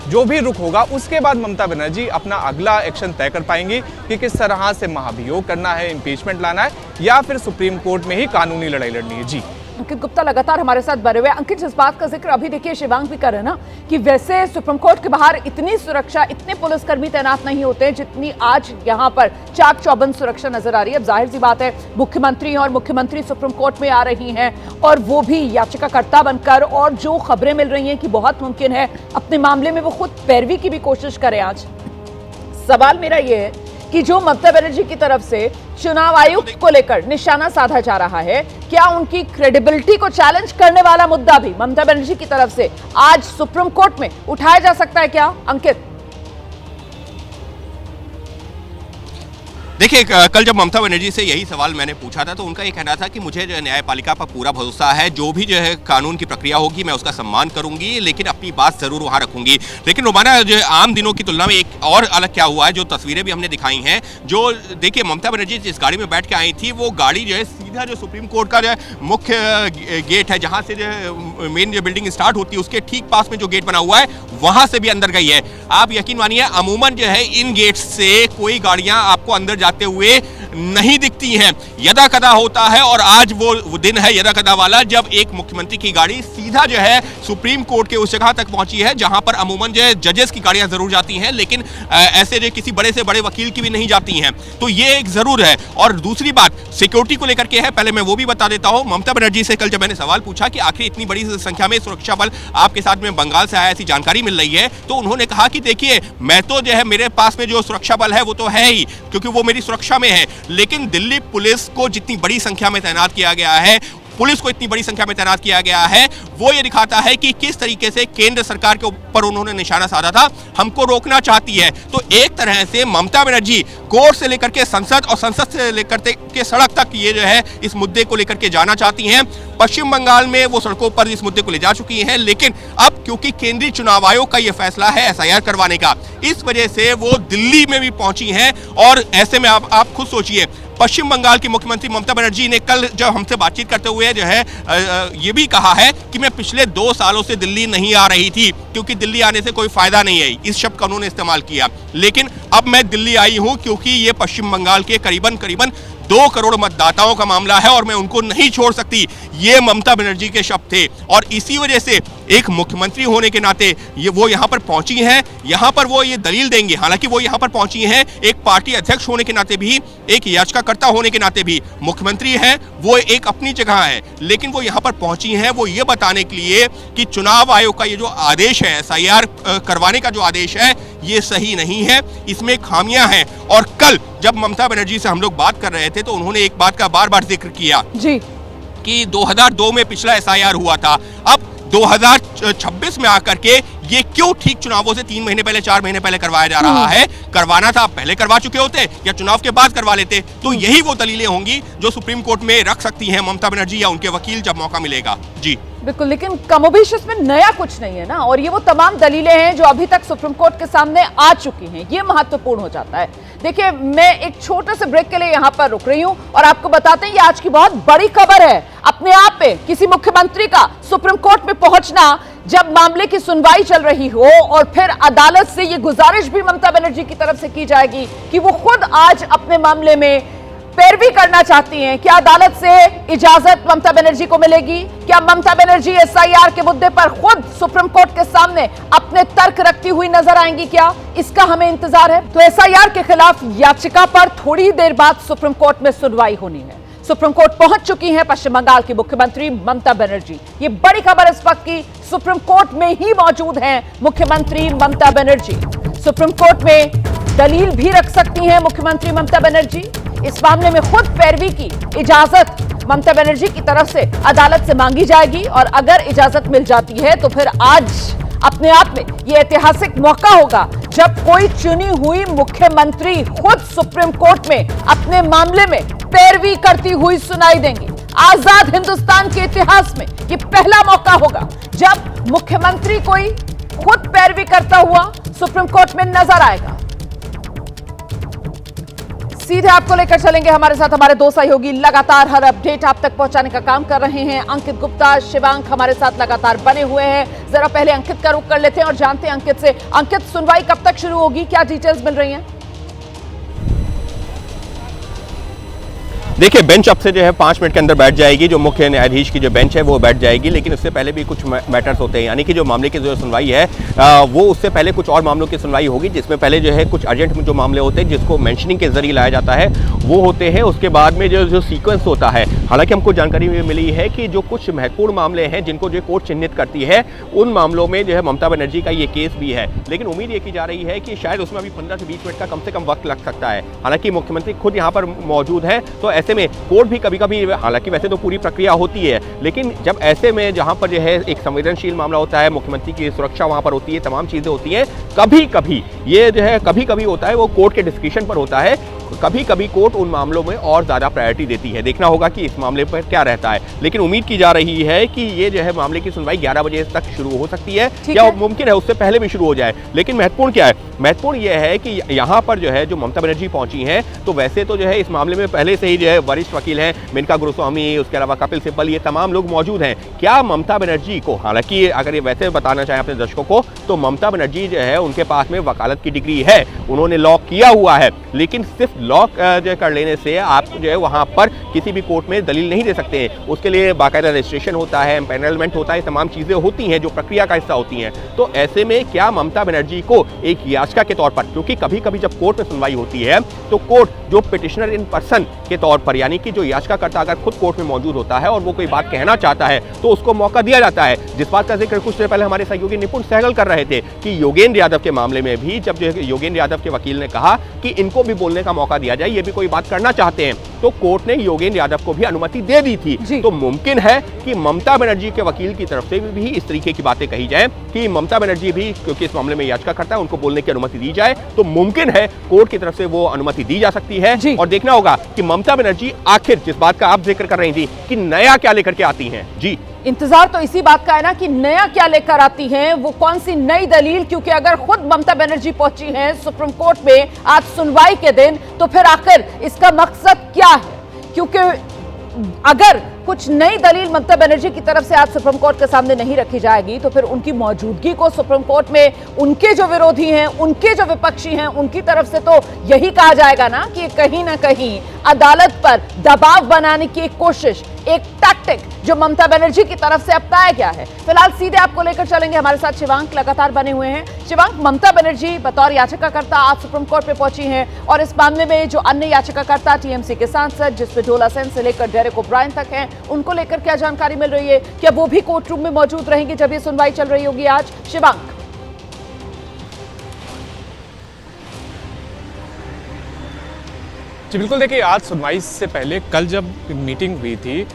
जो भी रुख होगा उसके बाद ममता बनर्जी अपना अगला एक्शन तय कर पाएंगी कि किस तरह से महाभियोग करना है, इम्पीचमेंट लाना है या फिर सुप्रीम कोर्ट में ही कानूनी लड़ाई लड़नी है। जी अंकित गुप्ता लगातार हमारे साथ बने हुए। अंकित, जिस बात का जिक्र अभी देखिए शिवांग भी कर रहे हैं ना कि वैसे सुप्रीम कोर्ट के बाहर इतनी सुरक्षा, इतने पुलिसकर्मी तैनात नहीं होते जितनी आज यहाँ पर चाक चौबंद सुरक्षा नजर आ रही है। अब जाहिर सी बात है मुख्यमंत्री और मुख्यमंत्री सुप्रीम कोर्ट में आ रही हैं और वो भी याचिकाकर्ता बनकर, और जो खबरें मिल रही हैं कि बहुत मुमकिन है अपने मामले में वो खुद पैरवी की भी कोशिश करें। आज सवाल मेरा ये है कि जो ममता बनर्जी की तरफ से चुनाव आयुक्त को लेकर निशाना साधा जा रहा है, क्या उनकी क्रेडिबिलिटी को चैलेंज करने वाला मुद्दा भी ममता बनर्जी की तरफ से आज सुप्रीम कोर्ट में उठाया जा सकता है क्या अंकित? देखिए कल जब ममता बनर्जी से यही सवाल मैंने पूछा था तो उनका ये कहना था कि मुझे जो है न्यायपालिका पर पूरा भरोसा है, जो भी जो है कानून की प्रक्रिया होगी मैं उसका सम्मान करूंगी, लेकिन अपनी बात जरूर वहां रखूंगी। लेकिन रोमाना जो आम दिनों की तुलना में एक और अलग क्या हुआ है, जो तस्वीरें भी हमने दिखाई हैं, जो देखिए ममता बनर्जी जिस गाड़ी में बैठ के आई थी वो गाड़ी जो है सीधा जो सुप्रीम कोर्ट का जो है मुख्य गेट है, जहाँ से जो है मेन जो बिल्डिंग स्टार्ट होती है उसके ठीक पास में जो गेट बना हुआ है वहां से भी अंदर गई है। आप यकीन मानिए अमूमन जो है इन गेट से कोई गाड़ियां आपको अंदर जाते हुए नहीं दिखती हैं, यदा कदा होता है। और आज वो दिन है यदा कदा वाला जब एक मुख्यमंत्री की गाड़ी सीधा जो है सुप्रीम कोर्ट के उस जगह तक पहुंची है जहां पर अमूमन जो है जजेस की गाड़ियां जरूर जाती हैं, लेकिन ऐसे जो किसी बड़े से बड़े वकील की भी नहीं जाती हैं। तो ये एक जरूर है। और दूसरी बात सिक्योरिटी को लेकर के है, पहले मैं वो भी बता देता हूं। ममता बनर्जी से कल जब मैंने सवाल पूछा कि आखिर इतनी बड़ी संख्या में सुरक्षा बल आपके साथ में बंगाल से आया, ऐसी जानकारी मिल रही है, तो उन्होंने कहा कि देखिए मैं तो जो है मेरे पास में जो सुरक्षा बल है वो तो है ही, क्योंकि वो मेरी सुरक्षा में है, लेकिन दिल्ली पुलिस को जितनी बड़ी संख्या में तैनात किया गया है, पुलिस को इतनी बड़ी संख्या में तैनात किया गया है, वो ये दिखाता है कि किस तरीके से केंद्र सरकार के ऊपर उन्होंने निशाना साधा था, हमको रोकना चाहती है। तो एक तरह से ममता बनर्जी कोर्ट से लेकर के संसद और संसद से लेकर के सड़क तक ये जो है इस मुद्दे को लेकर के जाना चाहती हैं। पश्चिम बंगाल में वो सड़कों पर इस मुद्दे को ले जा चुकी हैं, लेकिन अब क्योंकि केंद्रीय चुनाव आयोग का ये फैसला है एसआईआर करवाने का, इस वजह से वो दिल्ली में भी पहुंची हैं। और ऐसे में आप खुद सोचिए, पश्चिम बंगाल की मुख्यमंत्री ममता बनर्जी ने कल जब हमसे बातचीत करते हुए जो है ये भी कहा है कि मैं पिछले 2 सालों से दिल्ली नहीं आ रही थी क्योंकि दिल्ली आने से कोई फायदा नहीं है, इस शब्द का उन्होंने इस्तेमाल किया। लेकिन अब मैं दिल्ली आई हूं क्योंकि ये पश्चिम बंगाल के करीबन 2 करोड़ मतदाताओं का मामला है और मैं उनको नहीं छोड़ सकती, ये ममता बनर्जी के शब्द थे। और इसी वजह से एक मुख्यमंत्री होने के नाते वो यहाँ पर पहुंची हैं, यहाँ पर वो ये दलील देंगे। हालांकि वो यहाँ पर पहुंची हैं एक पार्टी अध्यक्ष होने के नाते भी, एक याचिकाकर्ता होने के नाते भी, मुख्यमंत्री है वो एक अपनी जगह है, लेकिन वो यहाँ पर पहुंची हैं वो ये बताने के लिए कि चुनाव आयोग का ये जो आदेश है, SIR करवाने का जो आदेश है, ये सही नहीं है, इसमें खामियां हैं। और कल जब ममता बनर्जी से हम लोग बात कर रहे थे तो उन्होंने एक बात का बार बार जिक्र किया जी कि 2002 में पिछला SIR हुआ था, अब 2026 में आकर के ये क्यों ठीक चुनावों से 3 महीने पहले 4 महीने पहले करवाया जा रहा है? करवाना था पहले करवा चुके होते या चुनाव के बाद करवा लेते। तो यही वो दलीलें होंगी जो सुप्रीम कोर्ट में रख सकती हैं ममता बनर्जी या उनके वकील जब मौका मिलेगा। जी बिल्कुल, लेकिन कमोबेश इसमें नया कुछ नहीं है ना, और ये वो तमाम दलीलें हैं जो अभी तक सुप्रीम कोर्ट के सामने आ चुकी हैं, ये महत्वपूर्ण हो जाता है। देखिए, मैं एक छोटे से ब्रेक के लिए यहाँ पर रुक रही हूँ और आपको बताते हैं ये आज की बहुत बड़ी खबर है। अपने आप में किसी मुख्यमंत्री का सुप्रीम कोर्ट में पहुंचना, जब मामले की सुनवाई चल रही हो और फिर अदालत से ये गुजारिश भी ममता बनर्जी की तरफ से की जाएगी कि वो खुद आज अपने मामले में पैरवी करना चाहती हैं, क्या अदालत से इजाजत ममता बनर्जी को मिलेगी? क्या ममता बनर्जी SIR के मुद्दे पर खुद सुप्रीम कोर्ट के सामने अपने तर्क रखती हुई नजर आएंगी क्या? इसका हमें इंतजार है। तो SIR के खिलाफ याचिका पर थोड़ी देर बाद सुप्रीम कोर्ट में सुनवाई होनी है। सुप्रीम कोर्ट पहुंच चुकी हैं पश्चिम बंगाल की मुख्यमंत्री ममता बनर्जी। ये बड़ी खबर इस वक्त की, सुप्रीम कोर्ट में ही मौजूद हैं मुख्यमंत्री ममता बनर्जी। सुप्रीम कोर्ट में दलील भी रख सकती हैं मुख्यमंत्री ममता बनर्जी। इस मामले में खुद पैरवी की इजाजत ममता बनर्जी की तरफ से अदालत से मांगी जाएगी और अगर इजाजत मिल जाती है तो फिर आज अपने आप में यह ऐतिहासिक मौका होगा जब कोई चुनी हुई मुख्यमंत्री खुद सुप्रीम कोर्ट में अपने मामले में पैरवी करती हुई सुनाई देंगी। आजाद हिंदुस्तान के इतिहास में यह पहला मौका होगा जब मुख्यमंत्री कोई खुद पैरवी करता हुआ सुप्रीम कोर्ट में नजर आएगा। सीधे आपको लेकर चलेंगे, हमारे साथ हमारे दो सहयोगी लगातार हर अपडेट आप तक पहुंचाने का काम कर रहे हैं। अंकित गुप्ता, शिवांक हमारे साथ लगातार बने हुए हैं। जरा पहले अंकित का रुख कर लेते हैं और जानते हैं अंकित से, अंकित सुनवाई कब तक शुरू होगी, क्या डिटेल्स मिल रही हैं? देखिए, बेंच अब से जो है 5 मिनट के अंदर बैठ जाएगी। जो मुख्य न्यायाधीश की जो बेंच है वो बैठ जाएगी, लेकिन उससे पहले भी कुछ मैटर्स होते हैं, यानी कि जो मामले की जो सुनवाई है वो उससे पहले कुछ और मामलों की सुनवाई होगी, जिसमें पहले जो है कुछ अर्जेंट जो मामले होते हैं जिसको मेंशनिंग के जरिए लाया जाता है वो होते हैं। उसके बाद में जो सीक्वेंस होता है, हालांकि हमको जानकारी मिली है कि जो कुछ महत्वपूर्ण मामले हैं जिनको जो कोर्ट चिन्हित करती है उन मामलों में जो है ममता बनर्जी का ये केस भी है, लेकिन उम्मीद ये की जा रही है कि शायद उसमें अभी 15 से 20 मिनट का कम से कम वक्त लग सकता है। हालांकि मुख्यमंत्री खुद यहाँ पर मौजूद है, तो ऐसे में कोर्ट भी कभी कभी, हालांकि वैसे तो पूरी प्रक्रिया होती है, लेकिन जब ऐसे में जहां पर जो है एक संवेदनशील मामला होता है, मुख्यमंत्री की सुरक्षा वहां पर होती है, तमाम चीजें होती हैं, कभी कभी ये जो है कभी कभी होता है वो कोर्ट के डिस्क्रिप्शन पर होता है, कभी कभी कोर्ट उन मामलों में और ज्यादा प्रायोरिटी देती है। देखना होगा कि इस मामले पर क्या रहता है, लेकिन उम्मीद की जा रही है कि ये जो है मामले की सुनवाई 11 बजे तक शुरू हो सकती है, या मुमकिन है उससे पहले भी शुरू हो जाए। लेकिन महत्वपूर्ण क्या है? महत्वपूर्ण यह है कि यहाँ पर जो है जो ममता बनर्जी पहुंची हैं, तो वैसे तो जो है इस मामले में पहले से ही जो है वरिष्ठ वकील हैं मेनका गुरुस्वामी, उसके अलावा कपिल सिब्बल, ये तमाम लोग मौजूद हैं। क्या ममता बनर्जी को, हालांकि अगर ये वैसे बताना चाहें अपने दर्शकों को, तो ममता बनर्जी जो है उनके पास में वकालत की डिग्री है, उन्होंने लॉ किया हुआ है, लेकिन सिर्फ लॉ जो कर लेने से आप जो है वहां पर किसी भी कोर्ट में दलील नहीं दे सकते हैं। उसके लिए बाकायदा रजिस्ट्रेशन होता है, एम्पैनलमेंट होता है, तमाम चीजें होती हैं जो प्रक्रिया का हिस्सा होती हैं। तो ऐसे में क्या ममता बनर्जी को एक याचिका के तौर पर, क्योंकि कभी कभी जब कोर्ट में सुनवाई होती है तो कोर्ट जो पिटिशनर इन पर्सन के तौर पर, यानी कि जो याचिकाकर्ता अगर खुद कोर्ट में मौजूद होता है और वो कोई बात कहना चाहता है तो उसको मौका दिया जाता है, जिस बात का जिक्र कुछ देर पहले हमारे सहयोगी निपुण सहगल कर रहे थे कि योगेंद्र यादव के मामले में भी जब जो योगेंद्र यादव के वकील ने कहा कि इनको भी बोलने का मौका दिया जाए, ये भी कोई बात करना चाहते हैं, तो कोर्ट ने योगेंद्र यादव को भी अनुमति दे दी थी। तो मुमकिन है कि ममता बनर्जी के वकील की तरफ से भी इस तरीके की बातें कही जाए कि ममता बनर्जी भी, क्योंकि इस मामले में याचिका करता है, उनको बोलने की अनुमति दी जाए, तो मुमकिन है कोर्ट की तरफ से वो अनुमति दी जा सकती है। और देखना होगा कि ममता बनर्जी आखिर जिस बात का आप जिक्र कर रही थी कि नया क्या लेकर के आती हैं। जी, इंतजार तो इसी बात का है ना कि नया क्या लेकर आती हैं, वो कौन सी नई दलील, क्योंकि अगर खुद ममता बनर्जी पहुंची हैं सुप्रीम कोर्ट में आज सुनवाई के दिन, तो फिर आखिर इसका मकसद क्या है? क्योंकि अगर कुछ नई दलील ममता बनर्जी की तरफ से आज सुप्रीम कोर्ट के सामने नहीं रखी जाएगी तो फिर उनकी मौजूदगी को सुप्रीम कोर्ट में उनके जो विरोधी हैं, उनके जो विपक्षी हैं, उनकी तरफ से तो यही कहा जाएगा ना कि कहीं ना कहीं अदालत पर दबाव बनाने की एक कोशिश, एक टैक्टिक जो ममता बनर्जी की तरफ से अपनाया गया है। फिलहाल सीधे आपको लेकर चलेंगे, हमारे साथ शिवांक लगातार बने हुए हैं। शिवांक, ममता बनर्जी बतौर याचिकाकर्ता आज सुप्रीम कोर्ट में पहुंची हैं और इस मामले में जो अन्य याचिकाकर्ता टीएमसी के सांसद, जिसमें डोला सेन से लेकर डेरेक ओब्रायन तक हैं, उनको लेकर क्या जानकारी मिल रही है? क्या वो भी कोर्ट रूम में मौजूद रहेंगे जब ये सुनवाई चल रही होगी आज? शिवांक। जी बिल्कुल, देखिए आज सुनवाई से पहले कल जब मीटिंग हुई थी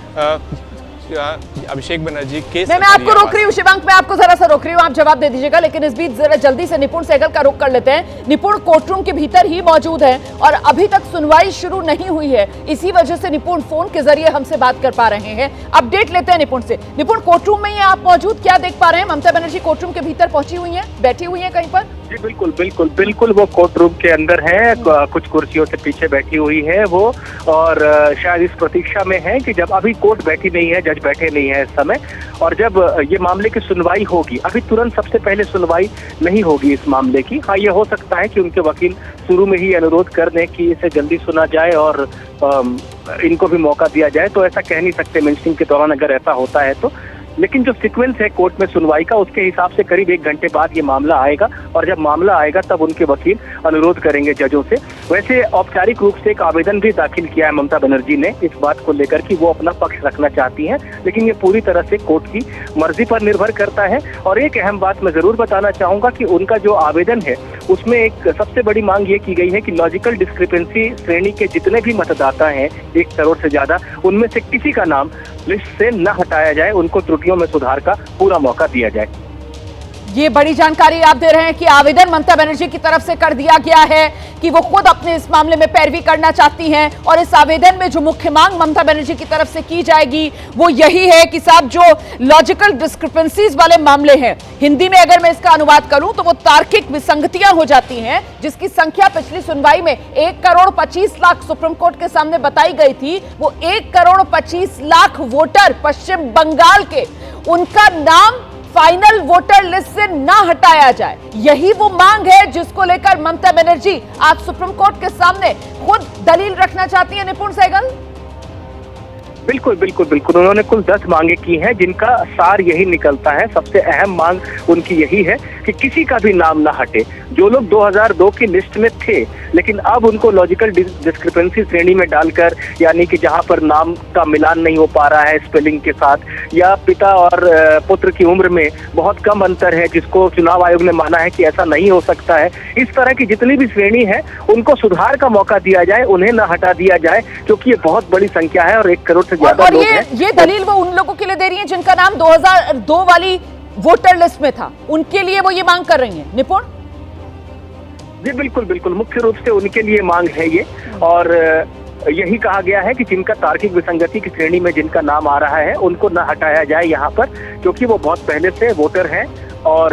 अभिषेक बनर्जी के, मैं आपको रोक रही हूँ शिवांक, मैं आपको जरा सा रोक रही हूँ, आप जवाब दे दीजिएगा, लेकिन इस बीच जरा जल्दी से निपुण सहगल का रुख कर लेते हैं। निपुण कोर्टरूम के भीतर ही मौजूद है और अभी तक सुनवाई शुरू नहीं हुई है, इसी वजह से निपुण फोन के जरिए हमसे बात कर पा रहे हैं। अपडेट लेते हैं निपुण से। निपुण, कोर्टरूम में ही आप मौजूद, क्या देख पा रहे हैं? ममता बनर्जी कोर्टरूम के भीतर पहुंची हुई है, बैठी हुई है कहीं पर? जी बिल्कुल बिल्कुल बिल्कुल, वो कोर्ट रूम के अंदर है, कुछ कुर्सियों से पीछे बैठी हुई है वो, और शायद इस प्रतीक्षा में है कि जब अभी कोर्ट बैठी नहीं है, जज बैठे नहीं है इस समय, और जब ये मामले की सुनवाई होगी, अभी तुरंत सबसे पहले सुनवाई नहीं होगी इस मामले की। हाँ, ये हो सकता है कि उनके वकील शुरू में ही अनुरोध कर दें कि इसे जल्दी सुना जाए और इनको भी मौका दिया जाए, तो ऐसा कह नहीं सकते मेंशनिंग के दौरान अगर ऐसा होता है तो। लेकिन जो सीक्वेंस है कोर्ट में सुनवाई का, उसके हिसाब से करीब 1 घंटे बाद ये मामला आएगा, और जब मामला आएगा तब उनके वकील अनुरोध करेंगे जजों से। वैसे औपचारिक रूप से एक आवेदन भी दाखिल किया है ममता बनर्जी ने इस बात को लेकर कि वो अपना पक्ष रखना चाहती हैं, लेकिन ये पूरी तरह से कोर्ट की मर्जी पर निर्भर करता है। और एक अहम बात मैं जरूर बताना चाहूंगा कि उनका जो आवेदन है उसमें एक सबसे बड़ी मांग ये की गई है कि लॉजिकल डिस्क्रिपेंसी श्रेणी के जितने भी मतदाता हैं 1 करोड़ से ज्यादा, उनमें से किसी का नाम लिस्ट से न हटाया जाए, उनको त्रुटियों में सुधार का पूरा मौका दिया जाए। ये बड़ी जानकारी आप दे रहे हैं कि आवेदन ममता बनर्जी की तरफ से कर दिया गया है कि वो खुद अपने इस मामले में पैरवी करना चाहती हैं, और इस आवेदन में जो मुख्य मांग ममता बनर्जी की तरफ से की जाएगी वो यही है कि साहब जो लॉजिकल डिस्क्रिपेंसीज वाले मामले हैं, हिंदी में अगर मैं इसका अनुवाद करूं तो वो तार्किक विसंगतियां हो जाती हैं, जिसकी संख्या पिछली सुनवाई में 1 करोड़ 25 लाख सुप्रीम कोर्ट के सामने बताई गई थी, वो 1 करोड़ 25 लाख वोटर पश्चिम बंगाल के, उनका नाम फाइनल वोटर लिस्ट से ना हटाया जाए। यही वो मांग है जिसको लेकर ममता बनर्जी आज सुप्रीम कोर्ट के सामने खुद दलील रखना चाहती है। निपुण सहगल, बिल्कुल बिल्कुल बिल्कुल, उन्होंने कुल 10 मांगे की हैं, जिनका सार यही निकलता है। सबसे अहम मांग उनकी यही है कि किसी का भी नाम ना हटे। जो लोग 2002 की लिस्ट में थे, लेकिन अब उनको लॉजिकल डिस्क्रिपेंसी श्रेणी में डालकर, यानी कि जहां पर नाम का मिलान नहीं हो पा रहा है स्पेलिंग के साथ, या पिता और पुत्र की उम्र में बहुत कम अंतर है, जिसको चुनाव आयोग ने माना है कि ऐसा नहीं हो सकता है, इस तरह की जितनी भी श्रेणी है उनको सुधार का मौका दिया जाए, उन्हें न हटा दिया जाए, क्योंकि ये बहुत बड़ी संख्या है और 1 करोड़ से ज्यादा और लोग हैं। ये दलील वो उन लोगों के लिए दे रही है जिनका नाम 2002 वाली वोटर लिस्ट में था, उनके लिए वो ये मांग कर रही है। निपुण जी बिल्कुल बिल्कुल, मुख्य रूप से उनके लिए मांग है ये, और यही कहा गया है कि जिनका तार्किक विसंगति की श्रेणी में जिनका नाम आ रहा है उनको न हटाया जाए यहाँ पर, क्योंकि वो बहुत पहले से वोटर हैं और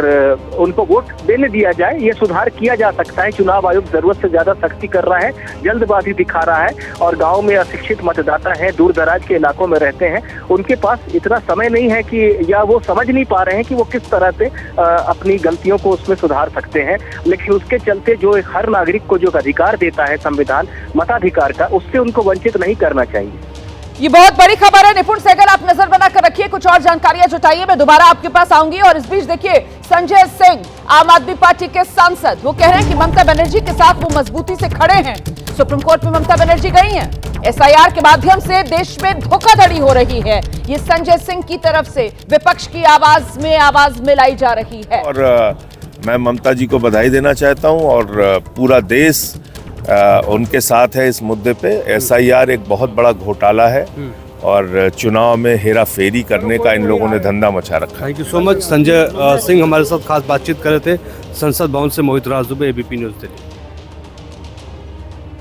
उनको वोट देने दिया जाए। ये सुधार किया जा सकता है। चुनाव आयोग जरूरत से ज्यादा सख्ती कर रहा है, जल्दबाजी दिखा रहा है, और गांव में अशिक्षित मतदाता हैं, दूर दराज के इलाकों में रहते हैं, उनके पास इतना समय नहीं है कि, या वो समझ नहीं पा रहे हैं कि वो किस तरह से अपनी गलतियों को उसमें सुधार सकते हैं। लेकिन उसके चलते जो हर नागरिक को जो अधिकार देता है संविधान मताधिकार का, उससे उनको वंचित नहीं करना चाहिए। ये बहुत बड़ी खबर है। निपुण सहगल, आप नजर बनाकर रखिए, कुछ और जानकारियां जुटाइए, मैं दोबारा आपके पास आऊंगी। और इस बीच देखिए, संजय सिंह आम आदमी पार्टी के सांसद, वो कह रहे हैं कि ममता बनर्जी के साथ वो मजबूती से खड़े हैं। सुप्रीम कोर्ट में ममता बनर्जी गई हैं, एसआईआर के माध्यम से देश में धोखाधड़ी हो रही है, ये संजय सिंह की तरफ से विपक्ष की आवाज में लाई जा रही है। और मैं ममता जी को बधाई देना चाहता हूं, और पूरा देश उनके साथ है इस मुद्दे पे। एसआईआर एक बहुत बड़ा घोटाला है और चुनाव में हेरा फेरी करने का इन लोगों ने धंधा मचा रखा है। Thank you so much. Sanjay Singh हमारे साथ खास बातचीत कर रहे थे, संसद भवन से मोहित राज दुबे, एबीपी न्यूज़ दिल्ली।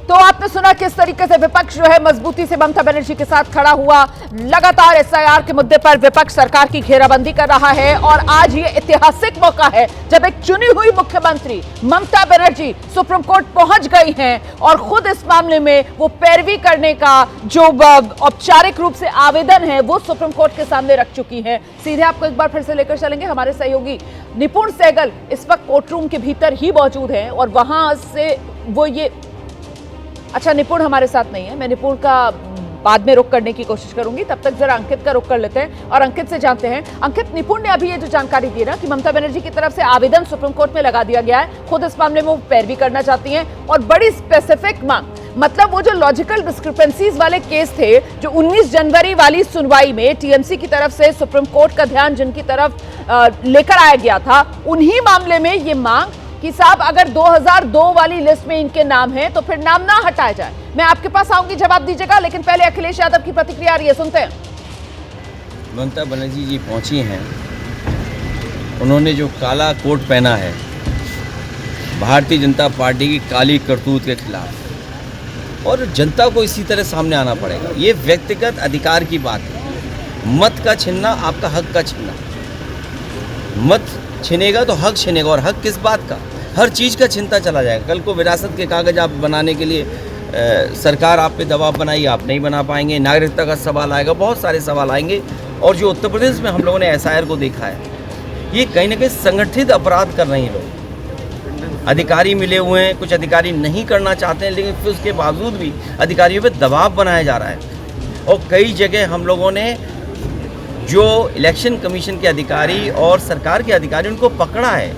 तो आपने सुना किस तरीके से विपक्ष जो है मजबूती से ममता बनर्जी के साथ खड़ा हुआ। लगातार एसआईआर के मुद्दे पर विपक्ष सरकार की घेराबंदी कर रहा है और आज ये ऐतिहासिक मौका है जब एक चुनी हुई मुख्यमंत्री ममता बनर्जी सुप्रीम कोर्ट पहुंच गई हैं और खुद इस मामले में वो पैरवी करने का जो औपचारिक रूप से आवेदन है वो सुप्रीम कोर्ट के सामने रख चुकी हैं। सीधे आपको एक बार फिर से लेकर चलेंगे, हमारे सहयोगी निपुण सहगल इस वक्त कोर्ट रूम के भीतर ही मौजूद हैं और वहां से वो ये अच्छा निपुण हमारे साथ नहीं है, मैं निपुण का बाद में रुख करने की कोशिश करूंगी। तब तक जरा अंकित का रुख कर लेते हैं और अंकित से जानते हैं। अंकित, निपुण ने अभी ये जो जानकारी दी ना कि ममता बनर्जी की तरफ से आवेदन सुप्रीम कोर्ट में लगा दिया गया है, खुद इस मामले में वो पैरवी करना चाहती हैं और बड़ी स्पेसिफिक मांग, मतलब वो जो लॉजिकल डिस्क्रिपेंसीज वाले केस थे जो 19 जनवरी वाली सुनवाई में टीएमसी की तरफ से सुप्रीम कोर्ट का ध्यान जिनकी तरफ लेकर आया गया था, उन्हीं मामले में ये मांग कि साहब अगर 2002 वाली लिस्ट में इनके नाम है तो फिर नाम ना हटाया जाए। मैं आपके पास आऊंगी, जवाब दीजिएगा, लेकिन पहले अखिलेश यादव की प्रतिक्रिया आ रही है, सुनते हैं। ममता बनर्जी जी पहुंची हैं, उन्होंने जो काला कोट पहना है भारतीय जनता पार्टी की काली करतूत के खिलाफ, और जनता को इसी तरह सामने आना पड़ेगा। ये व्यक्तिगत अधिकार की बात है, मत का छीनना आपका हक का छीनना, मत छीनेगा तो हक छीनेगा, और हक किस बात का, हर चीज़ का छीनता चला जाएगा। कल को विरासत के कागज़ आप बनाने के लिए सरकार आप पे दबाव बनाई, आप नहीं बना पाएंगे, नागरिकता का सवाल आएगा, बहुत सारे सवाल आएंगे। और जो उत्तर प्रदेश में हम लोगों ने एसआईआर को देखा है, ये कहीं ना कहीं संगठित अपराध कर रहे हैं लोग। अधिकारी मिले हुए हैं, कुछ अधिकारी नहीं करना चाहते हैं, लेकिन फिर उसके बावजूद भी अधिकारियों पे दबाव बनाया जा रहा है। और कई जगह हम लोगों ने जो इलेक्शन कमीशन के अधिकारी और सरकार के अधिकारी उनको पकड़ा है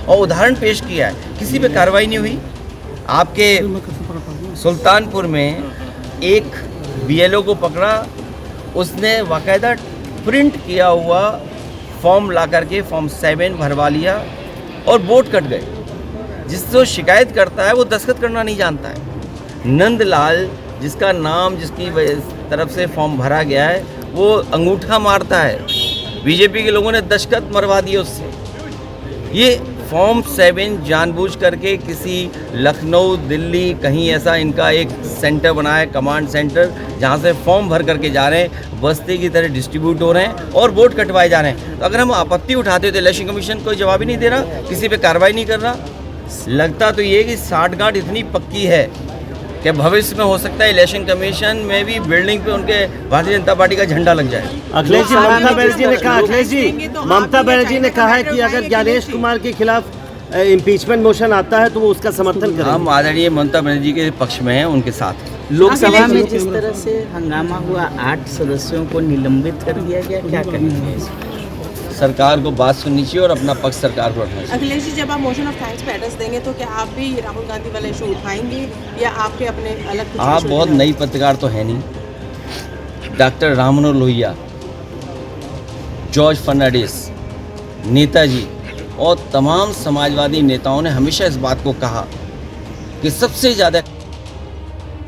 और उदाहरण पेश किया है, किसी पे कार्रवाई नहीं हुई। आपके सुल्तानपुर में एक बीएलओ को पकड़ा, उसने बाकायदा प्रिंट किया हुआ फॉर्म ला करके फॉर्म 7 भरवा लिया और वोट कट गए। जिससे शिकायत करता है वो दस्तखत करना नहीं जानता है। नंदलाल जिसका नाम जिसकी तरफ से फॉर्म भरा गया है वो अंगूठा मारता है, बीजेपी के लोगों ने दस्तखत मरवा दिए उससे। ये फॉर्म 7 जानबूझ करके किसी लखनऊ दिल्ली कहीं ऐसा इनका एक सेंटर बनाया है, कमांड सेंटर, जहाँ से फॉर्म भर करके जा रहे हैं, बस्ती की तरह डिस्ट्रीब्यूट हो रहे हैं और वोट कटवाए जा रहे हैं। तो अगर हम आपत्ति उठाते तो इलेक्शन कमीशन कोई जवाब ही नहीं दे रहा, किसी पे कार्रवाई नहीं कर रहा। लगता तो ये कि साठगांठ इतनी पक्की है कि भविष्य में हो सकता है इलेक्शन कमीशन में भी बिल्डिंग पे उनके भारतीय जनता पार्टी का झंडा लग जाए। अखिलेश जी, ममता बनर्जी ने कहा है कि अगर ज्ञानेश कुमार के खिलाफ इम्पीचमेंट मोशन आता है तो वो उसका समर्थन करेंगे। हम आदरणीय ममता बनर्जी के पक्ष में हैं, उनके साथ। लोकसभा में जिस तरह से हंगामा हुआ, 8 सदस्यों को निलंबित कर दिया गया, क्या करेंगे? सरकार को बात सुननी चाहिए और अपना पक्ष सरकार को रखना चाहिए। अखिलेश जी, जब आप मोशन ऑफ थैंक्स पे एड्रेस देंगे तो क्या आप भी राहुल गांधी वाला इशू उठाएंगे या आपके अपने अलग? आप बहुत नई पत्रकार तो है नहीं। डॉक्टर राम मनोहर लोहिया, जॉर्ज फर्नांडिस, नेताजी और तमाम समाजवादी नेताओं ने हमेशा इस बात को कहा कि सबसे ज़्यादा।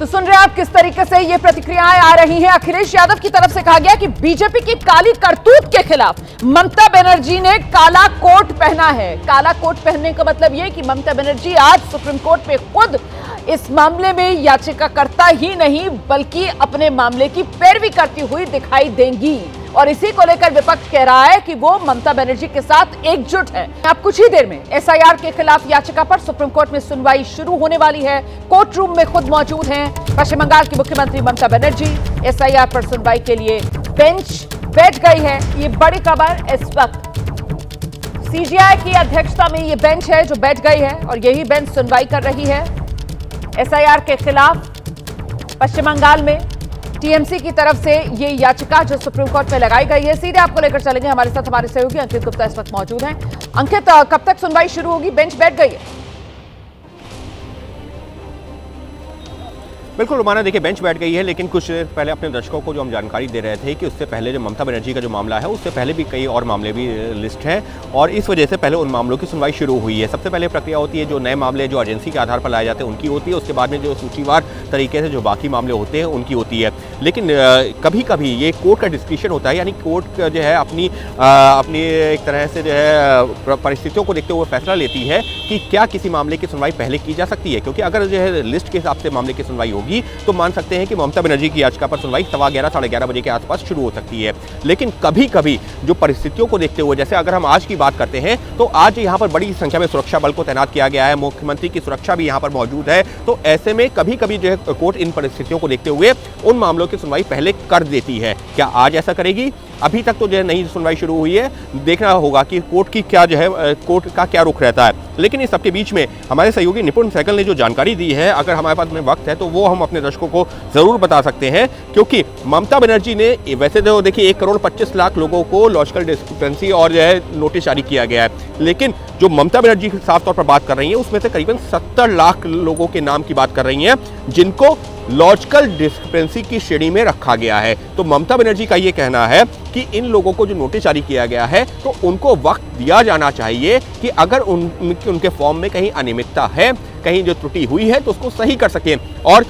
तो सुन रहे हैं आप किस तरीके से ये प्रतिक्रियाएं आ रही हैं। अखिलेश यादव की तरफ से कहा गया कि बीजेपी की काली करतूत के खिलाफ ममता बनर्जी ने काला कोट पहना है। काला कोट पहनने का मतलब ये कि ममता बनर्जी आज सुप्रीम कोर्ट में खुद इस मामले में याचिकाकर्ता ही नहीं बल्कि अपने मामले की पैरवी करती हुई दिखाई देंगी। और इसी को लेकर विपक्ष कह रहा है कि वो ममता बनर्जी के साथ एकजुट है। अब कुछ ही देर में एसआईआर के खिलाफ याचिका पर सुप्रीम कोर्ट में सुनवाई शुरू होने वाली है। कोर्ट रूम में खुद मौजूद हैं पश्चिम बंगाल की मुख्यमंत्री ममता बनर्जी। एसआईआर पर सुनवाई के लिए बेंच बैठ गई है। ये बड़ी खबर इस वक्त सीजीआई की अध्यक्षता में ये बेंच है जो बैठ गई है और यही बेंच सुनवाई कर रही है एसआईआर के खिलाफ। पश्चिम बंगाल में टीएमसी की तरफ से ये याचिका जो सुप्रीम कोर्ट में लगाई गई है। सीधे आपको लेकर चलेंगे, हमारे साथ हमारे सहयोगी अंकित गुप्ता इस वक्त मौजूद हैं। अंकित, कब तक सुनवाई शुरू होगी? बेंच बैठ गई है। बिल्कुल रोमाना, देखिए बेंच बैठ गई है, लेकिन कुछ पहले अपने दर्शकों को जो हम जानकारी दे रहे थे कि उससे पहले जो ममता बनर्जी का जो मामला है उससे पहले भी कई और मामले भी लिस्ट हैं और इस वजह से पहले उन मामलों की सुनवाई शुरू हुई है। सबसे पहले प्रक्रिया होती है जो नए मामले जो एजेंसी के आधार पर लाए जाते हैं उनकी होती है, उसके बाद में जो सूचीवार तरीके से जो बाकी मामले होते हैं उनकी होती है। लेकिन कभी कभी ये कोर्ट का डिस्क्रिप्शन होता है, यानी कोर्ट जो है अपनी एक तरह से जो है परिस्थितियों को देखते हुए फैसला लेती है कि क्या किसी मामले की सुनवाई पहले की जा सकती है, क्योंकि अगर जो है लिस्ट के हिसाब से मामले की सुनवाई होगी तो मान सकते हैं कि ममता बनर्जी की याचिका पर सुनवाई 11:15 साढ़े 11 बजे के आसपास शुरू हो सकती है। लेकिन कभी कभी जो परिस्थितियों को देखते हुए, जैसे अगर हम आज की बात करते हैं तो आज यहाँ पर बड़ी संख्या में सुरक्षा बल को तैनात किया गया है, मुख्यमंत्री की सुरक्षा भी यहाँ पर मौजूद है, तो ऐसे में कभी कभी जो है कोर्ट इन परिस्थितियों को देखते हुए उन मामलों की सुनवाई पहले कर देती है। क्या आज ऐसा करेगी? अभी तक तो जो है नहीं सुनवाई शुरू हुई है, देखना होगा कि कोर्ट की क्या जो है कोर्ट का क्या रुख रहता है। लेकिन इस सबके बीच में हमारे सहयोगी निपुण सहगल ने जो जानकारी दी है, अगर हमारे पास में वक्त है तो वो हम अपने दर्शकों को जरूर बता सकते हैं, क्योंकि ममता बनर्जी ने वैसे तो देखिए 1,25,00,000 लोगों को लॉजिकल डिस्क्रिपेंसी और जो है नोटिस जारी किया गया है, लेकिन जो ममता बनर्जी साफ तौर पर बात कर रही है उसमें से करीबन 70 लाख लोगों के नाम की बात कर रही हैं जिनको लॉजिकल डिस्क्रिपेंसी की श्रेणी में रखा गया है। तो ममता बनर्जी का ये कहना है कि इन लोगों को जो नोटिस जारी किया गया है तो उनको वक्त दिया जाना चाहिए कि अगर उनके फॉर्म में कहीं अनियमितता है, कहीं जो त्रुटि हुई है तो उसको सही कर सकें। और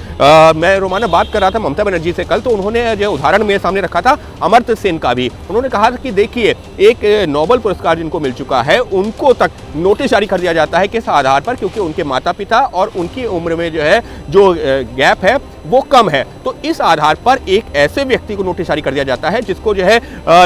मैं रोमाना बात कर रहा था ममता बनर्जी से कल, तो उन्होंने जो उदाहरण मेरे सामने रखा था अमर्त्य सेन का भी। उन्होंने कहा था कि देखिए एक नोबेल पुरस्कार जिनको मिल चुका है उनको तक नोटिस जारी कर दिया जाता है किस आधार पर, क्योंकि उनके माता पिता और उनकी उम्र में जो है जो गैप है वो कम है, तो इस आधार पर एक ऐसे व्यक्ति को नोटिस जारी कर दिया जाता है जिसको जो है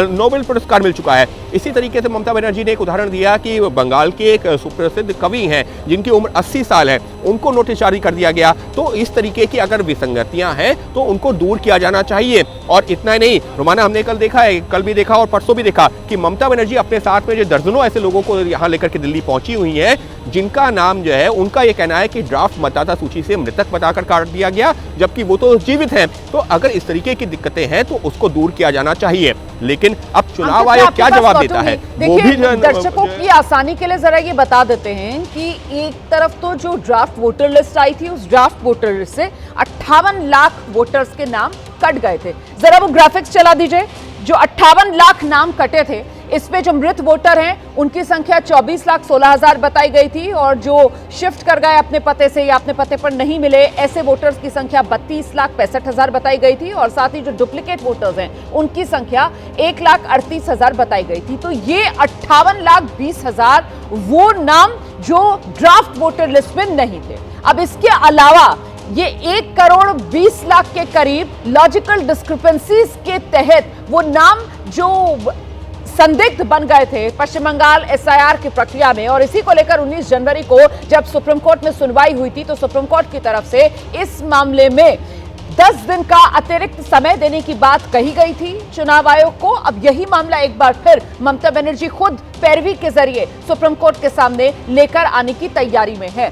नोबेल पुरस्कार मिल चुका है। इसी तरीके से ममता बनर्जी ने एक उदाहरण दिया कि बंगाल के एक सुप्रसिद्ध कवि हैं जिनकी उम्र 80 साल है, उनको नोटिस जारी कर दिया गया। तो इस तरीके की अगर विसंगतियां हैं तो उनको दूर किया जाना चाहिए। और इतना ही नहीं रोमाना, हमने कल देखा है, कल भी देखा और परसों भी देखा कि ममता बनर्जी अपने साथ में जो दर्जनों ऐसे लोगों को यहाँ लेकर के दिल्ली पहुंची हुई है जिनका नाम जो है, उनका ये कहना है कि ड्राफ्ट मतदाता सूची से मृतक बताकर काट दिया गया, जबकि वो तो जीवित हैं। तो अगर इस तरीके की दिक्कतें हैं तो उसको दूर किया जाना चाहिए। लेकिन अब चुनाव आयोग क्या जवाब देता है वो भी दर्शकों की आसानी के लिए जरा ये बता देते हैं कि एक तरफ तो जो ड्राफ्ट वोटर लिस्ट आई थी, उस ड्राफ्ट वोटर लिस्ट से 58 लाख वोटर्स के नाम कट गए थे। जरा वो ग्राफिक्स चला दीजिए। जो 58 लाख नाम कटे थे, इसमें जो मृत वोटर हैं उनकी संख्या 24,16,000 बताई गई थी, और जो शिफ्ट कर गए अपने पते से या अपने पते पर नहीं मिले ऐसे वोटर्स की संख्या 32,65,000 बताई गई थी, और साथ ही जो डुप्लीकेट वोटर्स हैं उनकी संख्या 1,38,000 बताई गई थी। तो ये 58,20,000 वो नाम जो ड्राफ्ट वोटर लिस्ट में नहीं थे। अब इसके अलावा ये 1,20,00,000 के करीब लॉजिकल डिस्क्रिपेंसीज के तहत वो नाम जो संदिग्ध बन गए थे पश्चिम बंगाल एसआईआर की प्रक्रिया में, और इसी को लेकर 19 जनवरी को जब सुप्रीम कोर्ट में सुनवाई हुई थी तो सुप्रीम कोर्ट की तरफ से इस मामले में 10 दिन का अतिरिक्त समय देने की बात कही गई थी चुनाव आयोग को। अब यही मामला एक बार फिर ममता बनर्जी खुद पैरवी के जरिए सुप्रीम कोर्ट के सामने लेकर आने की तैयारी में है।